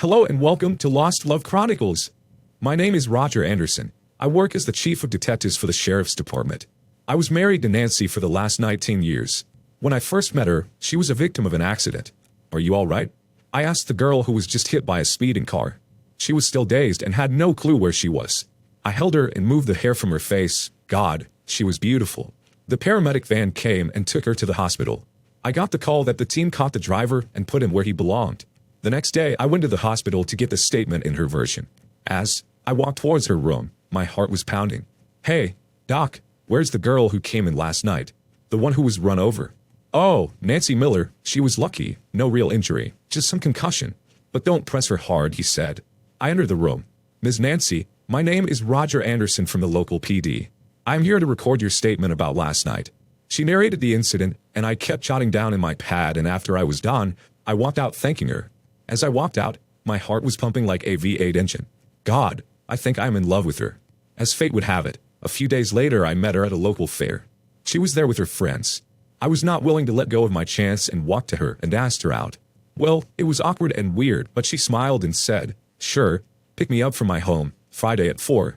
Hello and welcome to Lost Love Chronicles. My name is Roger Anderson. I work as the chief of detectives for the sheriff's department. I was married to Nancy for the last 19 years. When I first met her, she was a victim of an accident. Are you all right? I asked the girl who was just hit by a speeding car. She was still dazed and had no clue where she was. I held her and moved the hair from her face. God, she was beautiful. The paramedic van came and took her to the hospital. I got the call that the team caught the driver and put him where he belonged. The next day, I went to the hospital to get the statement in her version. As I walked towards her room, my heart was pounding. Hey, Doc, where's the girl who came in last night? The one who was run over. Oh, Nancy Miller, she was lucky, no real injury, just some concussion. But don't press her hard, he said. I entered the room. Ms. Nancy, my name is Roger Anderson from the local PD. I'm here to record your statement about last night. She narrated the incident, and I kept jotting down in my pad, and after I was done, I walked out thanking her. As I walked out, my heart was pumping like a V8 engine. God, I think I'm in love with her. As fate would have it, a few days later I met her at a local fair. She was there with her friends. I was not willing to let go of my chance and walked to her and asked her out. Well, it was awkward and weird, but she smiled and said, "Sure, pick me up from my home, Friday at 4.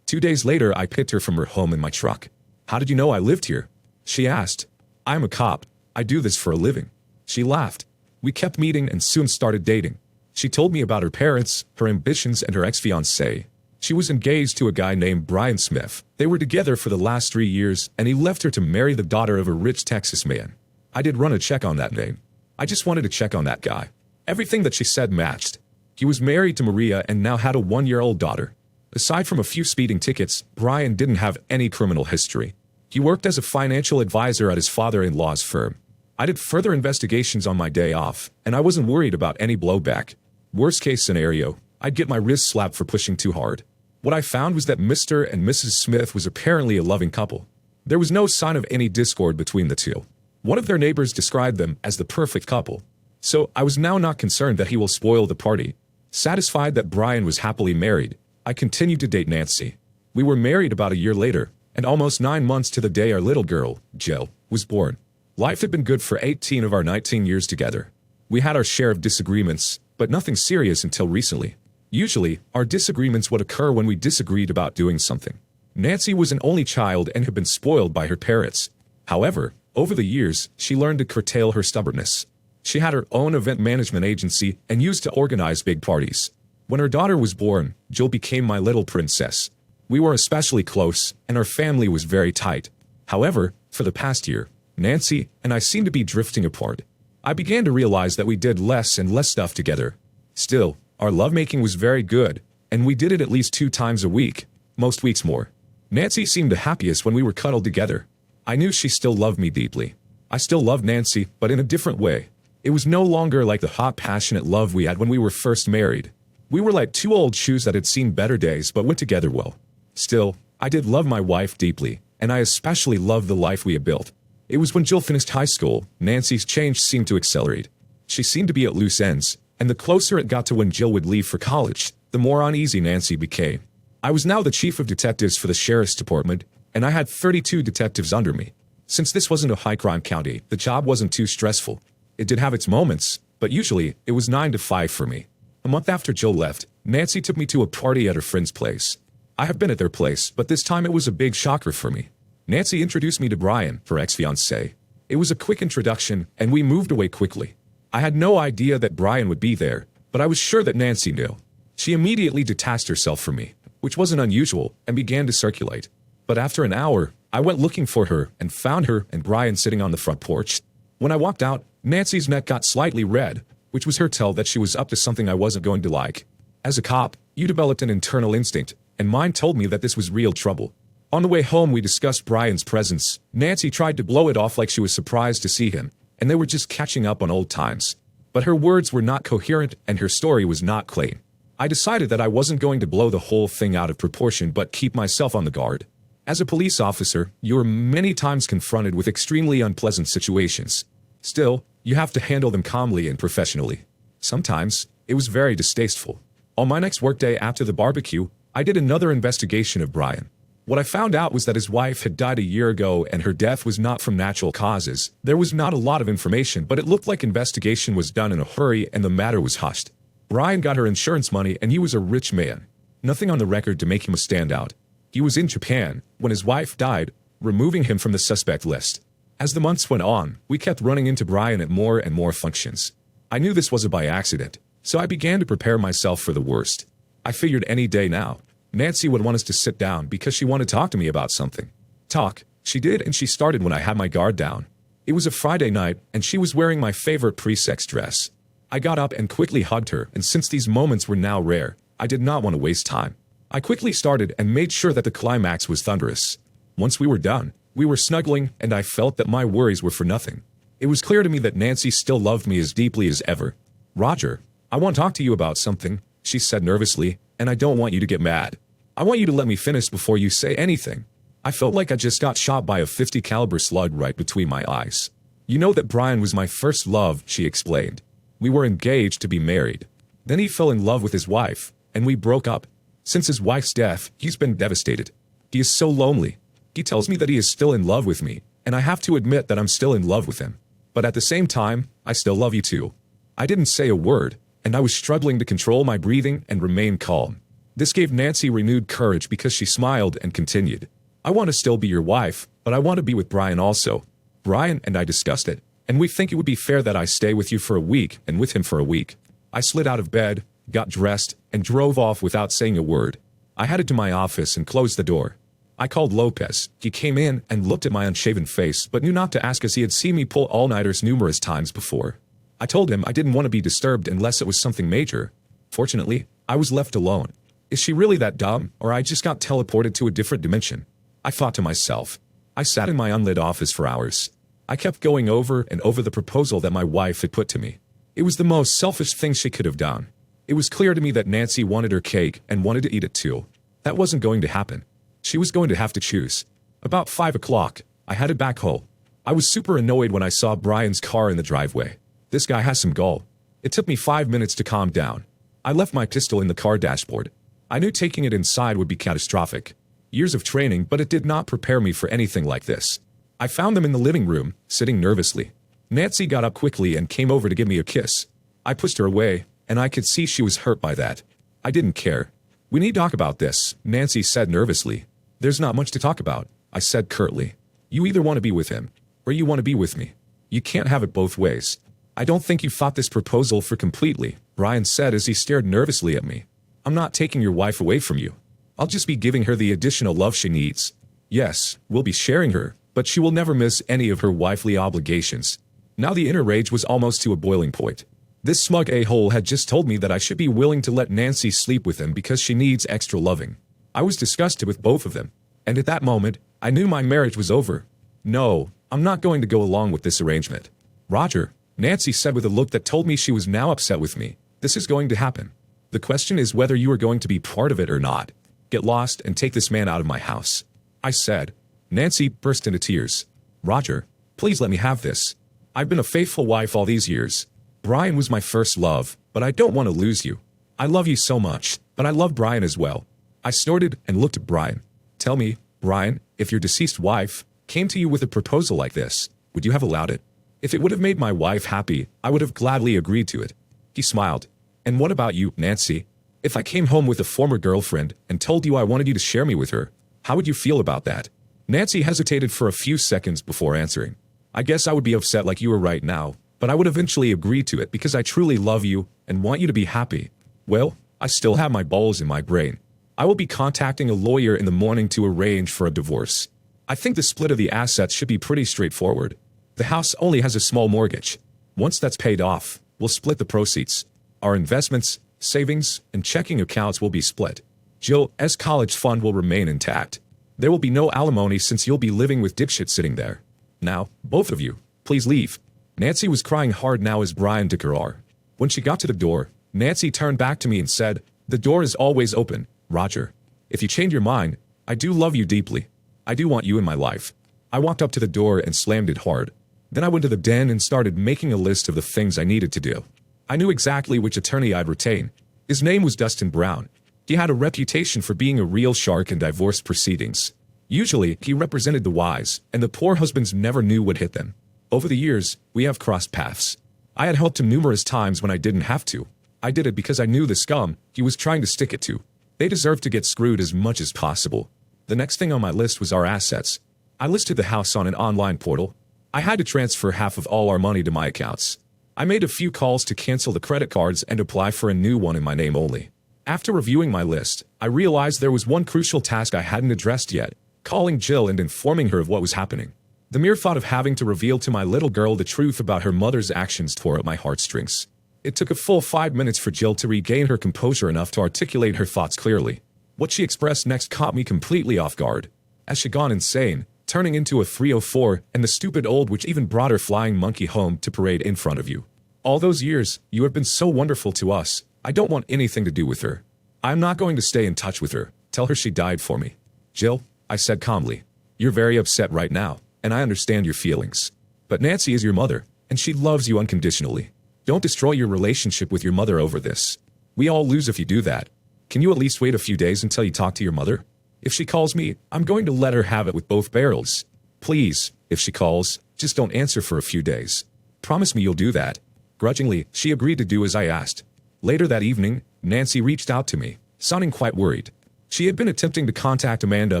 2 days later I picked her from her home in my truck. How did you know I lived here? She asked. I'm a cop. I do this for a living. She laughed. We kept meeting and soon started dating. She told me about her parents, her ambitions, and her ex-fiancé. She was engaged to a guy named Brian Smith. They were together for the last 3 years, and he left her to marry the daughter of a rich Texas man. I did run a check on that name. I just wanted to check on that guy. Everything that she said matched. He was married to Maria and now had a 1-year-old daughter. Aside from a few speeding tickets, Brian didn't have any criminal history. He worked as a financial advisor at his father-in-law's firm. I did further investigations on my day off, and I wasn't worried about any blowback. Worst case scenario, I'd get my wrist slapped for pushing too hard. What I found was that Mr. and Mrs. Smith was apparently a loving couple. There was no sign of any discord between the two. One of their neighbors described them as the perfect couple. So I was now not concerned that he will spoil the party. Satisfied that Brian was happily married, I continued to date Nancy. We were married about a year later, and almost 9 months to the day our little girl, Jill, was born. Life had been good for 18 of our 19 years together. We had our share of disagreements, but nothing serious until recently. Usually, our disagreements would occur when we disagreed about doing something. Nancy was an only child and had been spoiled by her parents. However, over the years, she learned to curtail her stubbornness. She had her own event management agency and used to organize big parties. When her daughter was born, Jill became my little princess. We were especially close, and our family was very tight. However, for the past year, Nancy and I seemed to be drifting apart. I began to realize that we did less and less stuff together. Still, our lovemaking was very good, and we did it at least 2 times a week, most weeks more. Nancy seemed the happiest when we were cuddled together. I knew she still loved me deeply. I still loved Nancy, but in a different way. It was no longer like the hot, passionate love we had when we were first married. We were like 2 old shoes that had seen better days but went together well. Still, I did love my wife deeply, and I especially loved the life we had built. It was when Jill finished high school, Nancy's change seemed to accelerate. She seemed to be at loose ends, and the closer it got to when Jill would leave for college, the more uneasy Nancy became. I was now the chief of detectives for the sheriff's department, and I had 32 detectives under me. Since this wasn't a high-crime county, the job wasn't too stressful. It did have its moments, but usually, it was 9 to 5 for me. A month after Jill left, Nancy took me to a party at her friend's place. I have been at their place, but this time it was a big shocker for me. Nancy introduced me to Brian, her ex-fiancé. It was a quick introduction, and we moved away quickly. I had no idea that Brian would be there, but I was sure that Nancy knew. She immediately detached herself from me, which wasn't unusual, and began to circulate. But after an hour, I went looking for her and found her and Brian sitting on the front porch. When I walked out, Nancy's neck got slightly red, which was her tell that she was up to something I wasn't going to like. As a cop, you developed an internal instinct, and mine told me that this was real trouble. On the way home, we discussed Brian's presence. Nancy tried to blow it off like she was surprised to see him, and they were just catching up on old times. But her words were not coherent, and her story was not clean. I decided that I wasn't going to blow the whole thing out of proportion but keep myself on the guard. As a police officer, you are many times confronted with extremely unpleasant situations. Still, you have to handle them calmly and professionally. Sometimes, it was very distasteful. On my next workday after the barbecue, I did another investigation of Brian. What I found out was that his wife had died a year ago and her death was not from natural causes. There was not a lot of information, but it looked like investigation was done in a hurry and the matter was hushed. Brian got her insurance money and he was a rich man. Nothing on the record to make him a standout. He was in Japan when his wife died, removing him from the suspect list. As the months went on, we kept running into Brian at more and more functions. I knew this wasn't by accident, so I began to prepare myself for the worst. I figured any day now, Nancy would want us to sit down because she wanted to talk to me about something. Talk, she did, and she started when I had my guard down. It was a Friday night, and she was wearing my favorite pre-sex dress. I got up and quickly hugged her, and since these moments were now rare, I did not want to waste time. I quickly started and made sure that the climax was thunderous. Once we were done, we were snuggling, and I felt that my worries were for nothing. It was clear to me that Nancy still loved me as deeply as ever. "Roger, I want to talk to you about something," she said nervously, "and I don't want you to get mad. I want you to let me finish before you say anything." I felt like I just got shot by a .50 caliber slug right between my eyes. "You know that Brian was my first love," she explained. "We were engaged to be married. Then he fell in love with his wife, and we broke up. Since his wife's death, he's been devastated. He is so lonely. He tells me that he is still in love with me, and I have to admit that I'm still in love with him. But at the same time, I still love you too." I didn't say a word, and I was struggling to control my breathing and remain calm. This gave Nancy renewed courage because she smiled and continued. "I want to still be your wife, but I want to be with Brian also. Brian and I discussed it, and we think it would be fair that I stay with you for a week and with him for a week." I slid out of bed, got dressed, and drove off without saying a word. I headed to my office and closed the door. I called Lopez. He came in and looked at my unshaven face but knew not to ask as he had seen me pull all-nighters numerous times before. I told him I didn't want to be disturbed unless it was something major. Fortunately, I was left alone. Is she really that dumb, or I just got teleported to a different dimension? I thought to myself. I sat in my unlit office for hours. I kept going over and over the proposal that my wife had put to me. It was the most selfish thing she could have done. It was clear to me that Nancy wanted her cake and wanted to eat it too. That wasn't going to happen. She was going to have to choose. About 5 o'clock, I headed back home. I was super annoyed when I saw Brian's car in the driveway. This guy has some gall. It took me 5 minutes to calm down. I left my pistol in the car dashboard. I knew taking it inside would be catastrophic. Years of training, but it did not prepare me for anything like this. I found them in the living room, sitting nervously. Nancy got up quickly and came over to give me a kiss. I pushed her away, and I could see she was hurt by that. I didn't care. "We need to talk about this," Nancy said nervously. "There's not much to talk about," I said curtly. "You either want to be with him, or you want to be with me. You can't have it both ways." "I don't think you thought this proposal for completely," Brian said as he stared nervously at me. "I'm not taking your wife away from you. I'll just be giving her the additional love she needs. Yes, we'll be sharing her, but she will never miss any of her wifely obligations." Now the inner rage was almost to a boiling point. This smug a-hole had just told me that I should be willing to let Nancy sleep with him because she needs extra loving. I was disgusted with both of them, and at that moment, I knew my marriage was over. "No, I'm not going to go along with this arrangement." "Roger," Nancy said with a look that told me she was now upset with me. "This is going to happen. The question is whether you are going to be part of it or not. Get lost and take this man out of my house," I said. Nancy burst into tears. "Roger, please let me have this. I've been a faithful wife all these years. Brian was my first love, but I don't want to lose you. I love you so much, but I love Brian as well." I snorted and looked at Brian. "Tell me, Brian, if your deceased wife came to you with a proposal like this, would you have allowed it? If it would have made my wife happy, I would have gladly agreed to it." He smiled. "And what about you, Nancy? If I came home with a former girlfriend and told you I wanted you to share me with her, how would you feel about that?" Nancy hesitated for a few seconds before answering. "I guess I would be upset like you are right now, but I would eventually agree to it because I truly love you and want you to be happy. Well, I still have my balls in my brain. I will be contacting a lawyer in the morning to arrange for a divorce. I think the split of the assets should be pretty straightforward. The house only has a small mortgage. Once that's paid off, we'll split the proceeds. Our investments, savings, and checking accounts will be split. Jill's college fund will remain intact. There will be no alimony since you'll be living with dipshit sitting there. Now, both of you, please leave." Nancy was crying hard now as Brian took her arm. When she got to the door, Nancy turned back to me and said, "The door is always open, Roger. If you change your mind, I do love you deeply. I do want you in my life." I walked up to the door and slammed it hard. Then I went to the den and started making a list of the things I needed to do. I knew exactly which attorney I'd retain. His name was Dustin Brown. He had a reputation for being a real shark in divorce proceedings. Usually, he represented the wives, and the poor husbands never knew what hit them. Over the years, we have crossed paths. I had helped him numerous times when I didn't have to. I did it because I knew the scum he was trying to stick it to. They deserved to get screwed as much as possible. The next thing on my list was our assets. I listed the house on an online portal. I had to transfer half of all our money to my accounts. I made a few calls to cancel the credit cards and apply for a new one in my name only. After reviewing my list, I realized there was one crucial task I hadn't addressed yet: calling Jill and informing her of what was happening. The mere thought of having to reveal to my little girl the truth about her mother's actions tore at my heartstrings. It took a full 5 minutes for Jill to regain her composure enough to articulate her thoughts clearly. What she expressed next caught me completely off guard. Has she gone insane, turning into a 304 and the stupid old witch even brought her flying monkey home to parade in front of you? All those years, you have been so wonderful to us. I don't want anything to do with her. I'm not going to stay in touch with her. Tell her she died for me. Jill, I said calmly, you're very upset right now, and I understand your feelings. But Nancy is your mother, and she loves you unconditionally. Don't destroy your relationship with your mother over this. We all lose if you do that. Can you at least wait a few days until you talk to your mother? If she calls me, I'm going to let her have it with both barrels. Please, if she calls, just don't answer for a few days. Promise me you'll do that. Grudgingly, she agreed to do as I asked. Later that evening, Nancy reached out to me, sounding quite worried. She had been attempting to contact Amanda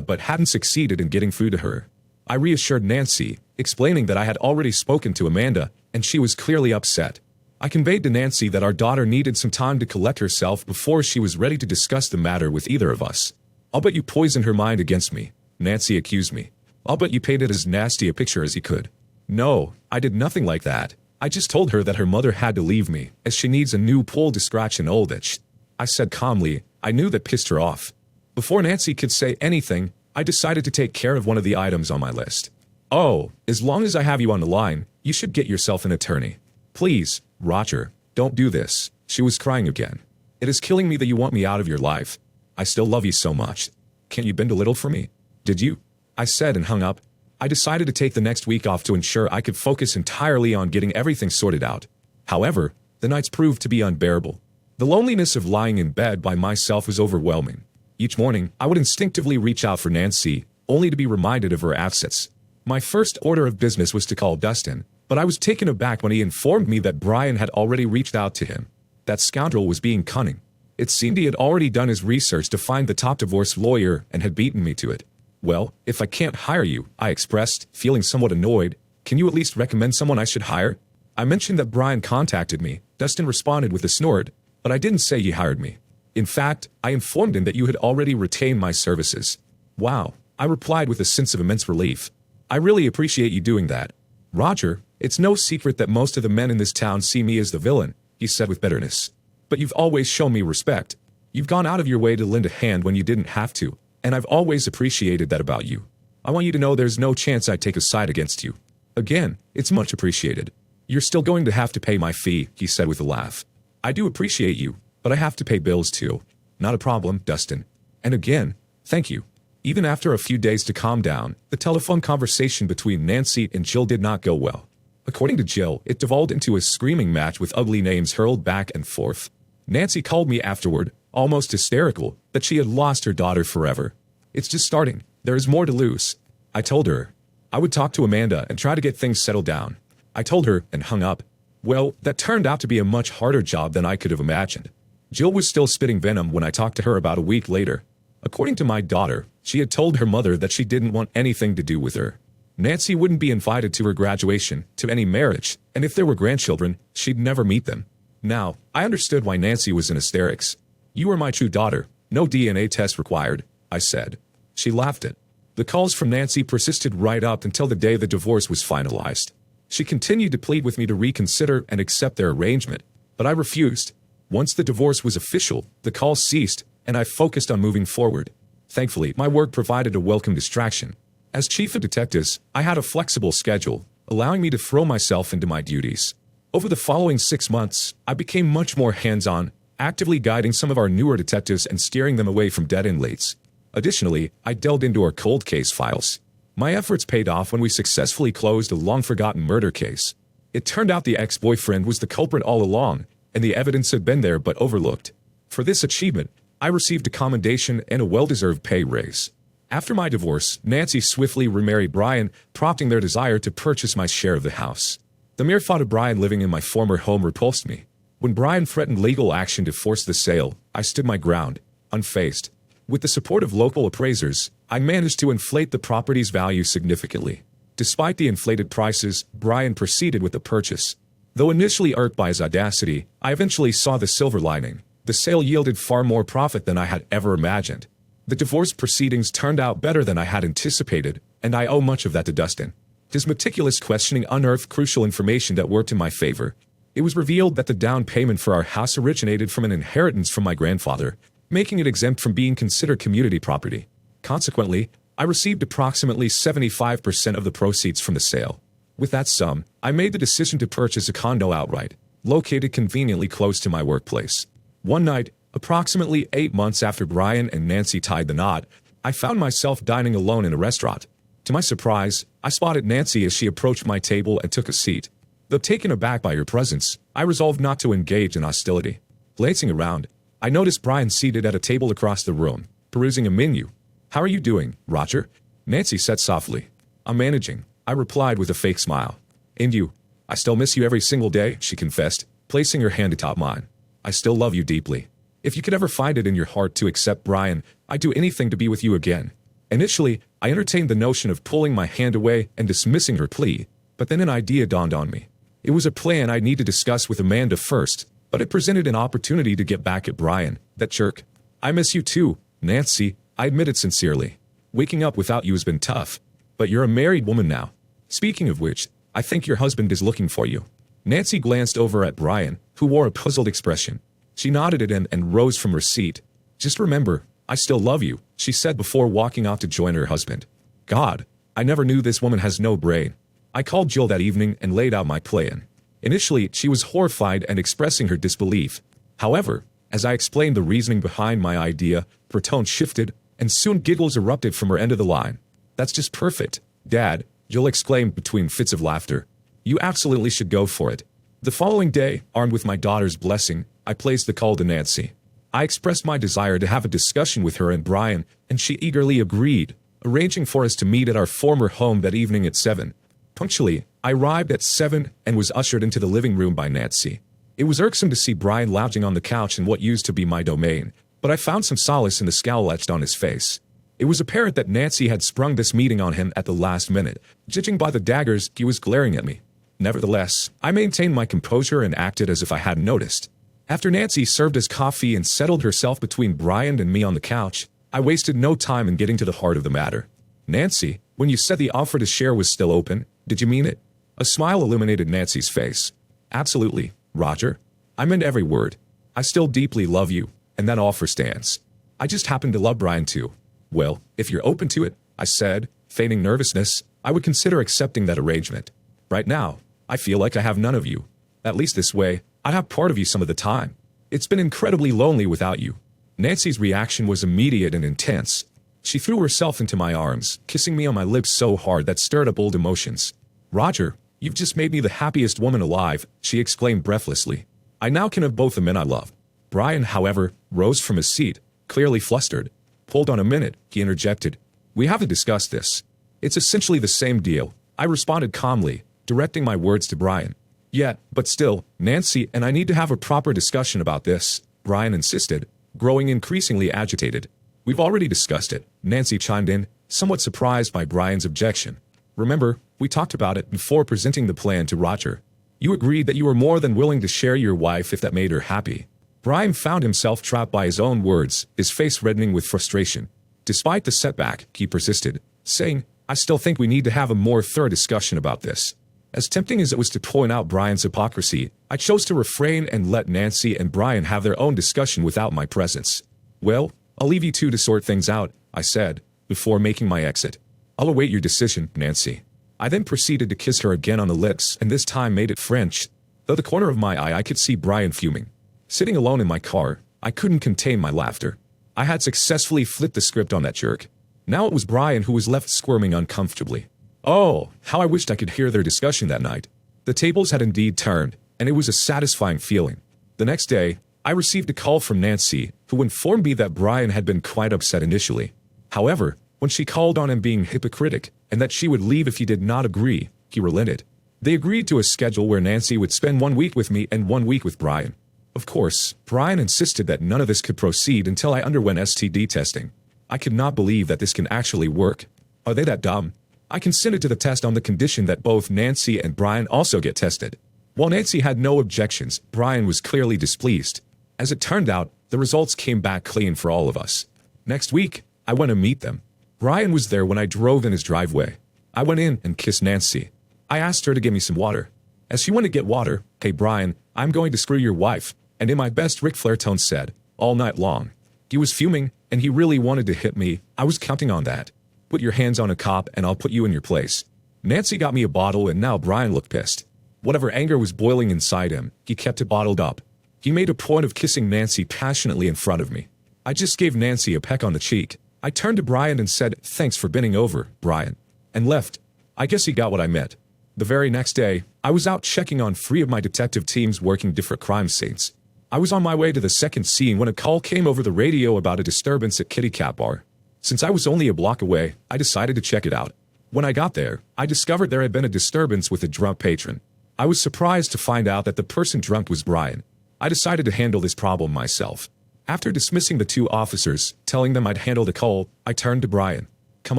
but hadn't succeeded in getting through to her. I reassured Nancy, explaining that I had already spoken to Amanda, and she was clearly upset. I conveyed to Nancy that our daughter needed some time to collect herself before she was ready to discuss the matter with either of us. I'll bet you poisoned her mind against me, Nancy accused me. I'll bet you painted as nasty a picture as you could. No, I did nothing like that. I just told her that her mother had to leave me, as she needs a new pole to scratch an old itch. I said calmly. I knew that pissed her off. Before Nancy could say anything, I decided to take care of one of the items on my list. Oh, as long as I have you on the line, you should get yourself an attorney. Please, Roger, don't do this. She was crying again. It is killing me that you want me out of your life. I still love you so much. Can't you bend a little for me? Did you? I said and hung up. I decided to take the next week off to ensure I could focus entirely on getting everything sorted out. However, the nights proved to be unbearable. The loneliness of lying in bed by myself was overwhelming. Each morning, I would instinctively reach out for Nancy, only to be reminded of her absence. My first order of business was to call Dustin, but I was taken aback when he informed me that Brian had already reached out to him. That scoundrel was being cunning. It seemed he had already done his research to find the top divorce lawyer and had beaten me to it. Well, if I can't hire you, I expressed, feeling somewhat annoyed, can you at least recommend someone I should hire? I mentioned that Brian contacted me. Dustin responded with a snort, but I didn't say he hired me. In fact, I informed him that you had already retained my services. Wow, I replied with a sense of immense relief. I really appreciate you doing that. Roger, it's no secret that most of the men in this town see me as the villain, he said with bitterness. But you've always shown me respect. You've gone out of your way to lend a hand when you didn't have to, and I've always appreciated that about you. I want you to know there's no chance I'd take a side against you. Again, it's much appreciated. You're still going to have to pay my fee, he said with a laugh. I do appreciate you, but I have to pay bills too. Not a problem, Dustin. And again, thank you. Even after a few days to calm down, the telephone conversation between Nancy and Jill did not go well. According to Jill, it devolved into a screaming match with ugly names hurled back and forth. Nancy called me afterward, almost hysterical, that she had lost her daughter forever. It's just starting. There is more to lose. I told her I would talk to Amanda and try to get things settled down. I told her and hung up. Well, that turned out to be a much harder job than I could have imagined. Jill was still spitting venom when I talked to her about a week later. According to my daughter, she had told her mother that she didn't want anything to do with her. Nancy wouldn't be invited to her graduation, to any marriage, and if there were grandchildren, she'd never meet them. Now, I understood why Nancy was in hysterics. You are my true daughter, no DNA test required, I said. She laughed it. The calls from Nancy persisted right up until the day the divorce was finalized. She continued to plead with me to reconsider and accept their arrangement, but I refused. Once the divorce was official, the calls ceased, and I focused on moving forward. Thankfully, my work provided a welcome distraction. As chief of detectives, I had a flexible schedule, allowing me to throw myself into my duties. Over the following 6 months, I became much more hands-on, actively guiding some of our newer detectives and steering them away from dead-end leads. Additionally, I delved into our cold case files. My efforts paid off when we successfully closed a long-forgotten murder case. It turned out the ex-boyfriend was the culprit all along, and the evidence had been there but overlooked. For this achievement, I received a commendation and a well-deserved pay raise. After my divorce, Nancy swiftly remarried Brian, prompting their desire to purchase my share of the house. The mere thought of Brian living in my former home repulsed me. When Brian threatened legal action to force the sale, I stood my ground, unfazed. With the support of local appraisers, I managed to inflate the property's value significantly. Despite the inflated prices, Brian proceeded with the purchase. Though initially irked by his audacity, I eventually saw the silver lining. The sale yielded far more profit than I had ever imagined. The divorce proceedings turned out better than I had anticipated, and I owe much of that to Dustin. His meticulous questioning unearthed crucial information that worked in my favor. It was revealed that the down payment for our house originated from an inheritance from my grandfather, making it exempt from being considered community property. Consequently, I received approximately 75% of the proceeds from the sale. With that sum, I made the decision to purchase a condo outright, located conveniently close to my workplace. One night, approximately 8 months after Brian and Nancy tied the knot, I found myself dining alone in a restaurant. To my surprise, I spotted Nancy as she approached my table and took a seat. Though taken aback by her presence, I resolved not to engage in hostility. Glancing around, I noticed Brian seated at a table across the room, perusing a menu. "How are you doing, Roger?" Nancy said softly. "I'm managing," I replied with a fake smile. "And you?" "I still miss you every single day," she confessed, placing her hand atop mine. "I still love you deeply. If you could ever find it in your heart to accept Brian, I'd do anything to be with you again." Initially, I entertained the notion of pulling my hand away and dismissing her plea, but then an idea dawned on me. It was a plan I'd need to discuss with Amanda first, but it presented an opportunity to get back at Brian, that jerk. "I miss you too, Nancy," I admitted sincerely. "Waking up without you has been tough. But you're a married woman now. Speaking of which, I think your husband is looking for you." Nancy glanced over at Brian, who wore a puzzled expression. She nodded it in and rose from her seat. "Just remember, I still love you," she said before walking off to join her husband. God, I never knew this woman has no brain. I called Jill that evening and laid out my plan. Initially, she was horrified and expressing her disbelief. However, as I explained the reasoning behind my idea, her tone shifted, and soon giggles erupted from her end of the line. "That's just perfect, Dad," Jill exclaimed between fits of laughter. "You absolutely should go for it." The following day, armed with my daughter's blessing, I placed the call to Nancy. I expressed my desire to have a discussion with her and Brian, and she eagerly agreed, arranging for us to meet at our former home that evening at 7. Punctually, I arrived at 7 and was ushered into the living room by Nancy. It was irksome to see Brian lounging on the couch in what used to be my domain, but I found some solace in the scowl etched on his face. It was apparent that Nancy had sprung this meeting on him at the last minute, judging by the daggers he was glaring at me. Nevertheless, I maintained my composure and acted as if I hadn't noticed. After Nancy served us coffee and settled herself between Brian and me on the couch, I wasted no time in getting to the heart of the matter. "Nancy, when you said the offer to share was still open, did you mean it?" A smile illuminated Nancy's face. "Absolutely, Roger. I meant every word. I still deeply love you, and that offer stands. I just happen to love Brian too." "Well, if you're open to it," I said, feigning nervousness, "I would consider accepting that arrangement. Right now, I feel like I have none of you. At least this way, I have part of you some of the time. It's been incredibly lonely without you." Nancy's reaction was immediate and intense. She threw herself into my arms, kissing me on my lips so hard that stirred up old emotions. "Roger, you've just made me the happiest woman alive," she exclaimed breathlessly. "I now can have both the men I love." Brian, however, rose from his seat, clearly flustered. "Hold on a minute," he interjected. "We have to discuss this." "It's essentially the same deal," I responded calmly, directing my words to Brian. "Yet, but still, Nancy and I need to have a proper discussion about this," Brian insisted, growing increasingly agitated. "We've already discussed it," Nancy chimed in, somewhat surprised by Brian's objection. "Remember, we talked about it before presenting the plan to Roger. You agreed that you were more than willing to share your wife if that made her happy." Brian found himself trapped by his own words, his face reddening with frustration. Despite the setback, he persisted, saying, "I still think we need to have a more thorough discussion about this." As tempting as it was to point out Brian's hypocrisy, I chose to refrain and let Nancy and Brian have their own discussion without my presence. "Well, I'll leave you two to sort things out," I said, before making my exit. "I'll await your decision, Nancy." I then proceeded to kiss her again on the lips, and this time made it French. Though the corner of my eye I could see Brian fuming. Sitting alone in my car, I couldn't contain my laughter. I had successfully flipped the script on that jerk. Now it was Brian who was left squirming uncomfortably. Oh, how I wished I could hear their discussion that night. The tables had indeed turned, and it was a satisfying feeling. The next day, I received a call from Nancy, who informed me that Brian had been quite upset initially. However, when she called on him being hypocritic, and that she would leave if he did not agree, he relented. They agreed to a schedule where Nancy would spend 1 week with me and 1 week with Brian. Of course, Brian insisted that none of this could proceed until I underwent STD testing. I could not believe that this can actually work. Are they that dumb? I consented to the test on the condition that both Nancy and Brian also get tested. While Nancy had no objections, Brian was clearly displeased. As it turned out, the results came back clean for all of us. Next week, I went to meet them. Brian was there when I drove in his driveway. I went in and kissed Nancy. I asked her to give me some water. As she went to get water, "Hey Brian, I'm going to screw your wife," and in my best Ric Flair tone said, "all night long." He was fuming, and he really wanted to hit me. I was counting on that. Put your hands on a cop and I'll put you in your place. Nancy got me a bottle and now Brian looked pissed. Whatever anger was boiling inside him, he kept it bottled up. He made a point of kissing Nancy passionately in front of me. I just gave Nancy a peck on the cheek. I turned to Brian and said, "Thanks for bending over, Brian," and left. I guess he got what I meant. The very next day, I was out checking on 3 of my detective teams working different crime scenes. I was on my way to the second scene when a call came over the radio about a disturbance at Kitty Cat Bar. Since I was only a block away, I decided to check it out. When I got there, I discovered there had been a disturbance with a drunk patron. I was surprised to find out that the person drunk was Brian. I decided to handle this problem myself. After dismissing the 2 officers, telling them I'd handle the call, I turned to Brian. "Come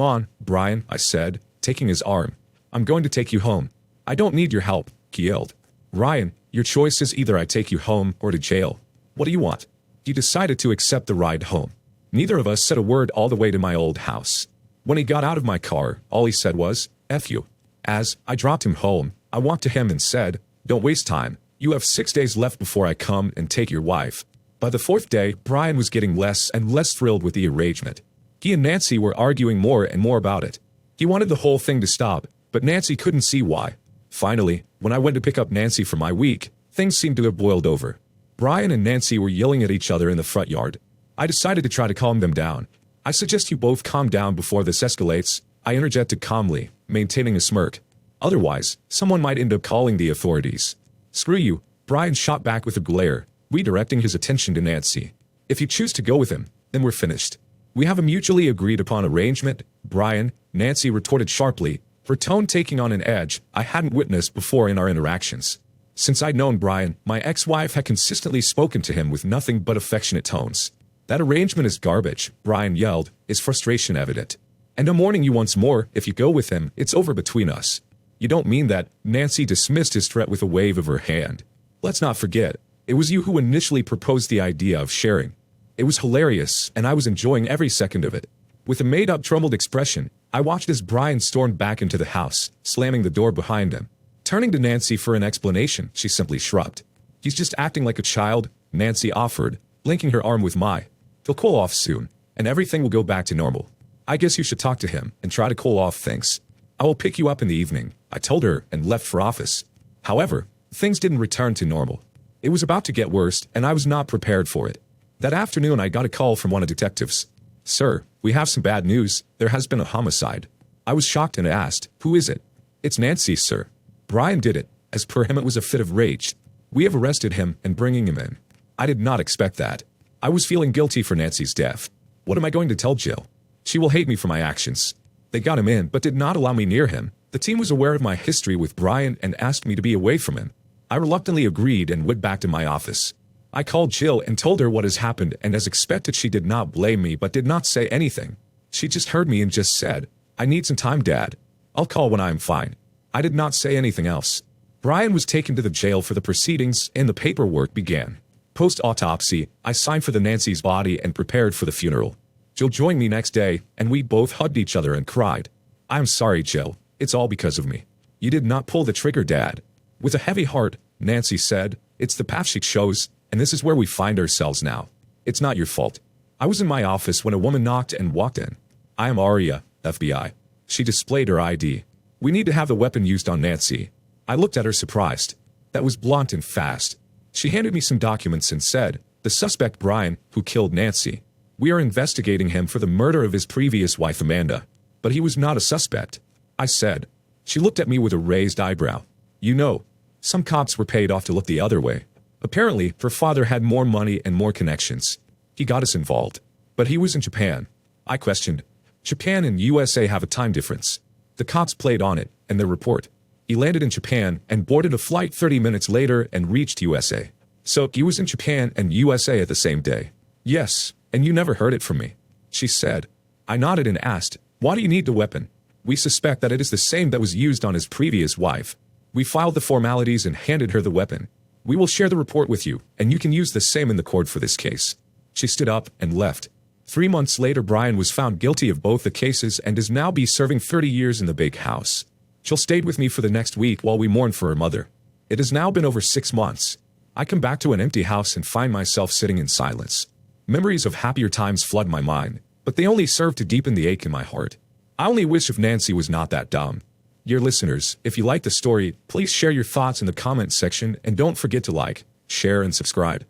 on, Brian," I said, taking his arm. "I'm going to take you home." "I don't need your help," he yelled. "Ryan, your choice is either I take you home or to jail. What do you want?" He decided to accept the ride home. Neither of us said a word all the way to my old house. When he got out of my car, all he said was, "F you." As I dropped him home, I walked to him and said, "Don't waste time. You have 6 days left before I come and take your wife." By the 4th day, Brian was getting less and less thrilled with the arrangement. He and Nancy were arguing more and more about it. He wanted the whole thing to stop, but Nancy couldn't see why. Finally, when I went to pick up Nancy for my week, things seemed to have boiled over. Brian and Nancy were yelling at each other in the front yard. I decided to try to calm them down. "I suggest you both calm down before this escalates," I interjected calmly, maintaining a smirk. "Otherwise, someone might end up calling the authorities." "Screw you," Brian shot back with a glare, redirecting his attention to Nancy. "If you choose to go with him, then we're finished." "We have a mutually agreed upon arrangement, Brian," Nancy retorted sharply, her tone taking on an edge I hadn't witnessed before in our interactions. Since I'd known Brian, my ex-wife had consistently spoken to him with nothing but affectionate tones. "That arrangement is garbage," Brian yelled, his frustration evident. "And I'm warning you once more, if you go with him, it's over between us." "You don't mean that," Nancy dismissed his threat with a wave of her hand. "Let's not forget, it was you who initially proposed the idea of sharing. It was hilarious, and I was enjoying every second of it." With a made-up troubled expression, I watched as Brian stormed back into the house, slamming the door behind him. Turning to Nancy for an explanation, she simply shrugged. "He's just acting like a child," Nancy offered, linking her arm with mine. "He'll cool off soon, and everything will go back to normal. I guess you should talk to him and try to cool off things. I will pick you up in the evening," I told her and left for office. However, things didn't return to normal. It was about to get worse, and I was not prepared for it. That afternoon I got a call from one of the detectives. "Sir, we have some bad news. There has been a homicide." I was shocked and asked, "Who is it?" "It's Nancy, sir. Brian did it. As per him, it was a fit of rage. We have arrested him and bringing him in." I did not expect that. I was feeling guilty for Nancy's death. What am I going to tell Jill? She will hate me for my actions. They got him in but did not allow me near him. The team was aware of my history with Brian and asked me to be away from him. I reluctantly agreed and went back to my office. I called Jill and told her what has happened, and as expected she did not blame me but did not say anything. She just heard me and just said, "I need some time, Dad. I'll call when I am fine." I did not say anything else. Brian was taken to the jail for the proceedings and the paperwork began. Post-autopsy, I signed for the Nancy's body and prepared for the funeral. Jill joined me next day, and we both hugged each other and cried. "I'm sorry, Jill. It's all because of me. You did not pull the trigger, Dad." With a heavy heart, Nancy said, "It's the path she chose, and this is where we find ourselves now. It's not your fault." I was in my office when a woman knocked and walked in. "I am Aria, FBI." She displayed her ID. "We need to have the weapon used on Nancy." I looked at her surprised. That was blunt and fast. She handed me some documents and said, "The suspect Brian, who killed Nancy. We are investigating him for the murder of his previous wife Amanda. But he was not a suspect," I said. She looked at me with a raised eyebrow. "You know, some cops were paid off to look the other way. Apparently, her father had more money and more connections. He got us involved. But he was in Japan." I questioned. "Japan and USA have a time difference." The cops played on it, and their report. "He landed in Japan and boarded a flight 30 minutes later and reached USA. So you was in Japan and USA at the same day? Yes, and you never heard it from me, she said. I nodded and asked, why do you need the weapon? We suspect that it is the same that was used on his previous wife. We filed the formalities and handed her the weapon. We will share the report with you, and you can use the same in the court for this case. She stood up and left. 3 months later, Brian was found guilty of both the cases and is now be serving 30 years in the big house. She'll stayed with me for the next week while we mourn for her mother. It has now been over 6 months. I come back to an empty house and find myself sitting in silence. Memories of happier times flood my mind, but they only serve to deepen the ache in my heart. I only wish if Nancy was not that dumb. Dear listeners, if you like the story, please share your thoughts in the comment section and don't forget to like, share and subscribe.